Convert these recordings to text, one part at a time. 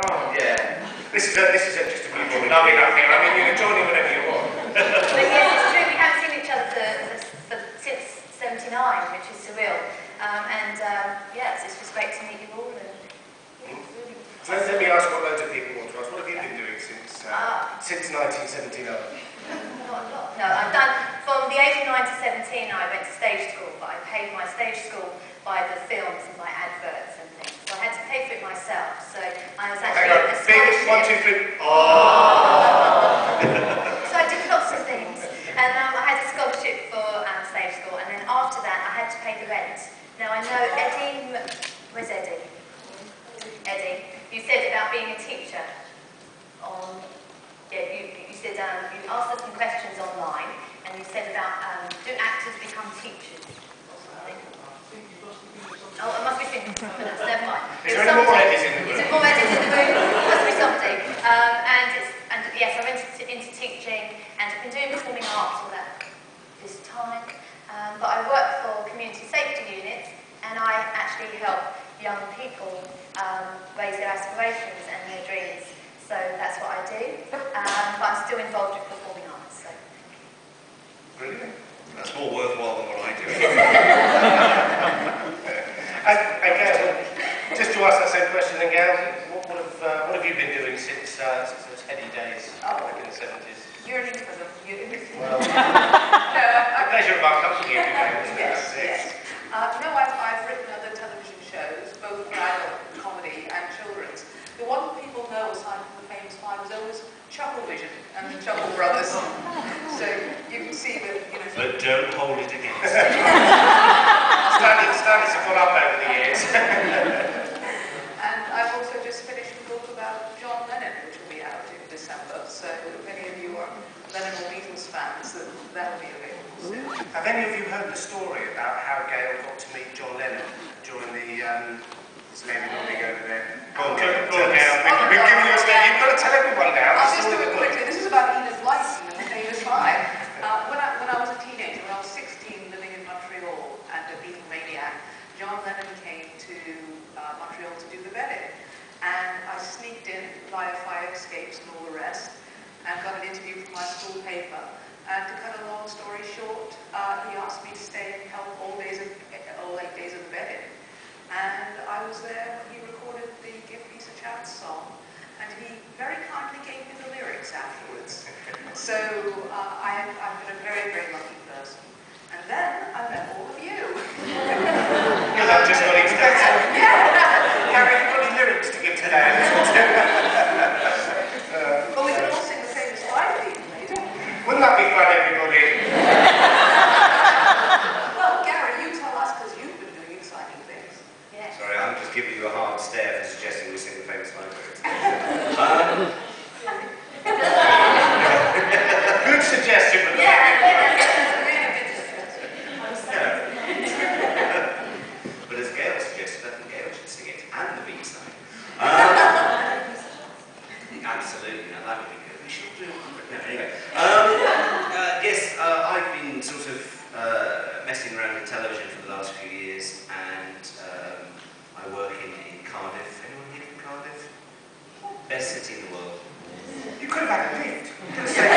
Oh, yeah. This is just a beautiful lovely nothing. I mean, you can join in whenever you want. But yes, it's true, we haven't seen each other since 79, which is surreal. Yes, it's just great to meet you all. So let me ask what loads of people want to ask. What have you been doing since 1979? Not a lot. No, I've done, from the age of 9 to 17, I went to stage school, but I paid my stage school by the films and by adverts and things. So I had to pay for it myself. So I was actually a scholarship. 1, 2, 3. Oh! So I did lots of things. And I had a scholarship for stage school, and then after that I had to pay the rent. Now I know Eddie, where's Eddie? Eddie, you said about being a teacher on, you said you asked us some questions online, and you said about do actors become teachers or something? Oh, I must be thinking of something else, never mind. Is there any more Eddies in the room? Is there more Eddies in the room? Must be something. And yes, I went into teaching, and I've been doing performing arts all this time. But I work for community safety units, and I actually help young people raise their aspirations and their dreams. So that's what I do. But I'm still involved with performing arts. So. Brilliant. That's more worthwhile than what I do. And Gail, just to ask that same question then, Gail, what have you been doing since those heady days back in the 70s? Yearning for them. Well, the pleasure of our company every day. Yes. No, I've written other television shows, both adult comedy and children's. The one people know aside from the famous five is always Chuckle Vision and the Chuckle Brothers. So you can see that, you know. But don't hold it against Standards have gone up over the years. And I've also just finished a book about John Lennon, which will be out in December. So if any of you are Lennon or Beatles fans, that will be available soon. Have any of you heard the story about how Gail got to meet John Lennon during the this lady nodding over there? Go on, Gail. We've given you a stake. You've got to tell everyone now. I'll just do it quickly. This is about Enid Blyton and the famous five. When I was a teenager, when I was 16, living in Montreal and a Beatlemaniac, John Lennon came to Montreal to do the wedding. And I sneaked in via fire escapes and all the rest, and got an interview from my school paper. And to cut a long story short, he asked me to stay and help all 8 days of the wedding. And I was there when he recorded the Give Peace a Chance song, and he very kindly gave me the lyrics afterwards. So I've been a very, very lucky person. And then I met all of you. That just got even better. Yeah. Gary, have you got any lyrics to give today? Well, we can all sing the famous live theme, maybe. Wouldn't that be fun, everybody? Well, Gary, you tell us, because you've been doing exciting things. Yes. Sorry, I'm just giving you a hard stare for suggesting we sing the famous line lyrics. Good suggestion, but Yeah, that's a really good suggestion. But as Gail suggested, I think Gail should sing it, and the B side. Absolutely, now that would be good. We should do it. No, anyway. Yes, I've been sort of messing around with television for the last few years, and I work in Cardiff. Anyone here from Cardiff? Best city in the world. you could have had a lift. You could have said,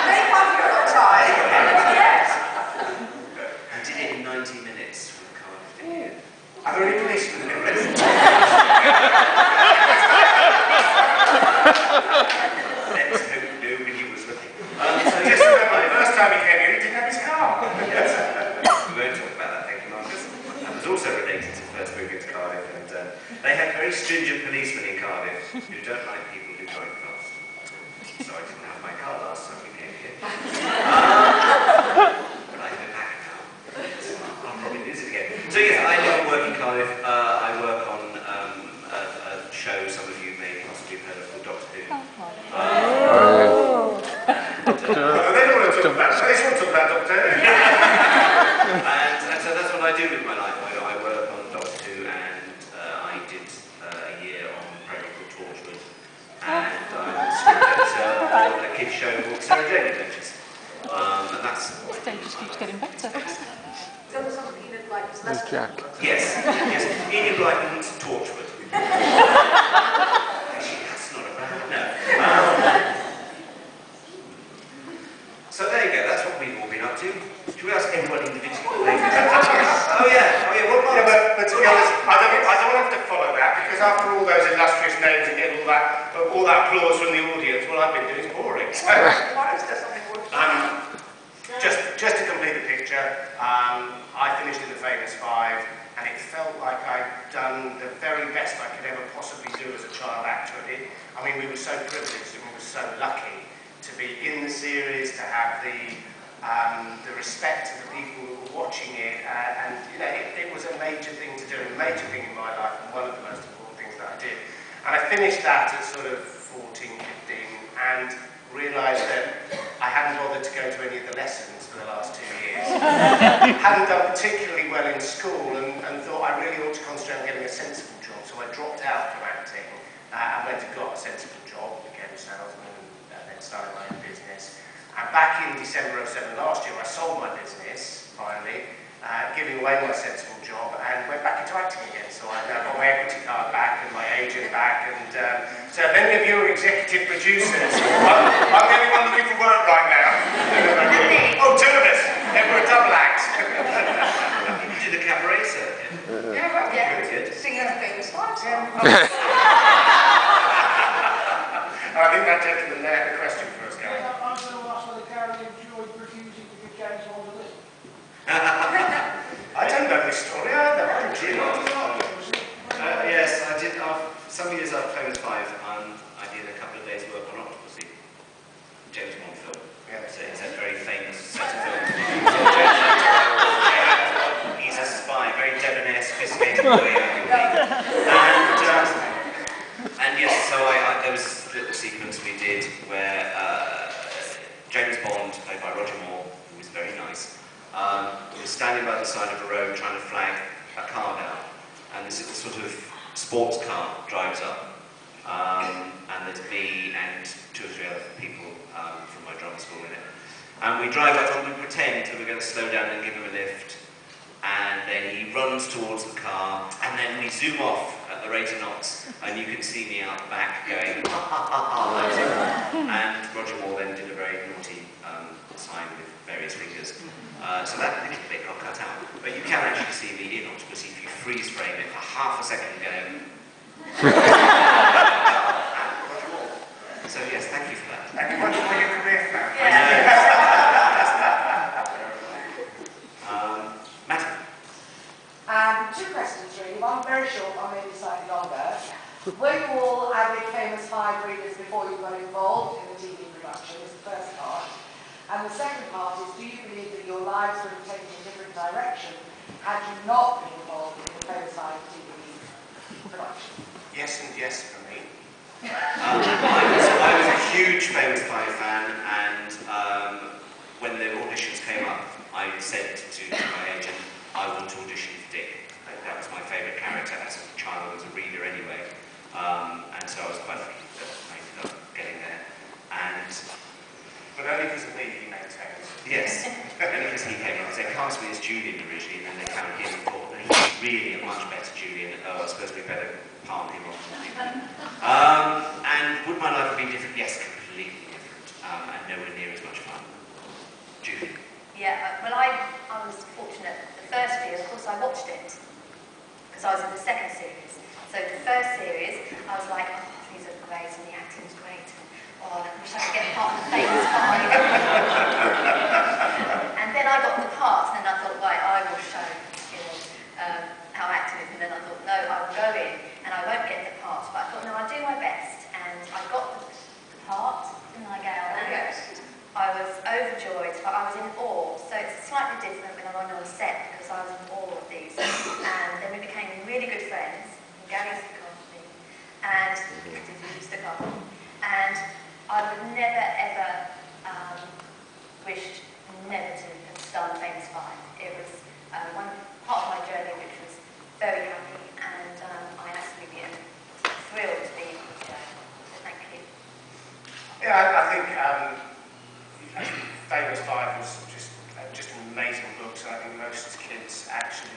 Make one your time. Yes. I did it in 90 minutes from Cardiff to here. are there any policemen in the room? Let's hope nobody was looking. Just remember, the first time he came here, he didn't have his car. We won't talk about that, thank you, Marcus. That was also related to first moving to Cardiff, and they had very stringent policemen in Cardiff who don't like people who drive fast. So I didn't have my car last time we came here. But I go back now. So I'll probably lose it again. So yes, I live and work in Cardiff. I work on a show some of you may possibly have heard of called Doctor Who. They don't want to talk about that. They just want to talk about Doctor Who. And so that's what I do with my life. I work on Doctor Who, and I did a year on a program called Torchwood, and I was script editor on a kids show called Sarah Jane Adventures. And that's... The stage just keeps getting better. So there's something Enid Blyton's There's Jack. Yes, Enid Blyton's Torchwood. Should we ask everyone individually? Oh yeah. What about? Yeah, but to be honest, I don't have to follow that, because after all those illustrious names and getting all that applause from the audience, what I've been doing is boring. So, just to complete the picture, I finished in the Famous Five, and it felt like I'd done the very best I could ever possibly do as a child actor. I mean, we were so privileged and we were so lucky to be in the series, to have the respect of the people who were watching it, and you know, it was a major thing to do, a major thing in my life, and one of the most important things that I did. And I finished that at sort of 14, 15, and realised that I hadn't bothered to go to any of the lessons for the last 2 years. Hadn't done particularly well in school, and thought I really ought to concentrate on getting a sensible job. So I dropped out from acting and went and got a sensible job, became a salesman, and then started my own business. And back in December of 2007 last year, I sold my business, finally, giving away my sensible job, and went back into acting again. So I've now got my equity card back and my agent back, and so if any of you are executive producers, I'm the only one looking for work right now. Oh, two of us! And we're a double act. You did the cabaret circuit. Yeah, well, Very good. singing a famous five song. I think that gentleman there had a question for us, Gary. I'm going to ask whether Gary enjoyed refusing to give James Bond a list. I don't know this story either. I did. Yes, I did. Some years after Famous Five, I did a couple of days' work on Octopussy, James Bond film. Yeah. It's a very famous set of films. He's a spy, very debonair, sophisticated boy. And yes, so there was a little sequence we did where James Bond, played by Roger Moore, who was very nice, was standing by the side of a road trying to flag a car down, and this little sort of sports car drives up, and there's me and 2 or 3 other people from my drama school in it, and we drive up and we pretend that we're going to slow down and give him a lift, and then he runs towards the car, and then we zoom off at the rate of knots, and you can see me out the back going, ha ha ha ha, and Roger Moore then did a very naughty sign with various fingers. So that little bit got cut out. But you can actually see me in Octopussy if you freeze frame it for half a second going. Roger Moore. So yes, thank you for that. And you want to know your career plan? And 2 questions really, one very short, one maybe slightly longer. Were you all avid Famous Five readers before you got involved in the TV production, is the first part. And the second part is, do you believe that your lives would have taken a different direction had you not been involved in the Famous Five TV production? Yes and yes for me. I was a huge Famous Five fan, and when the auditions came up, I said to my agent, I want to audition for Dick. That was my favourite character as a child, as a reader anyway. And so I was quite lucky that I ended up getting there. But only because of me, he maintains. Yes, only because he came up. They cast me as Julian originally, and then they found him and thought that he was really a much better Julian. I suppose we better palm him off. And would my life have been different? Yes, completely different. And nowhere near as much fun. Julian. Yeah, well, I was fortunate. The first year, of course, I watched it because I was in the second series. So the first series, I was like, oh, these are great, and the acting's great, and oh, I wish I could get part of the Famous Five. And then I got the part, and I thought, right, I will show, how acting is. And then I thought, no, I will go in, and I won't get the part. But I thought, no, I'll do my best, and I got the part, didn't I, Gail? And Yes. I was overjoyed, but I was in awe. So it's slightly different when I'm on a set because I was in awe of these. And then we became really good friends. Gary used to come to me, and he used to come. And I would never ever wished never to have done Famous Five. It was one part of my journey which was very happy, and I absolutely am thrilled to be on the show. So thank you. Yeah, I think Famous Five was just an amazing book, so I think most kids actually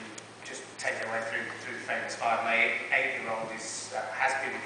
just take their way through Famous Five. My 8-year-old has been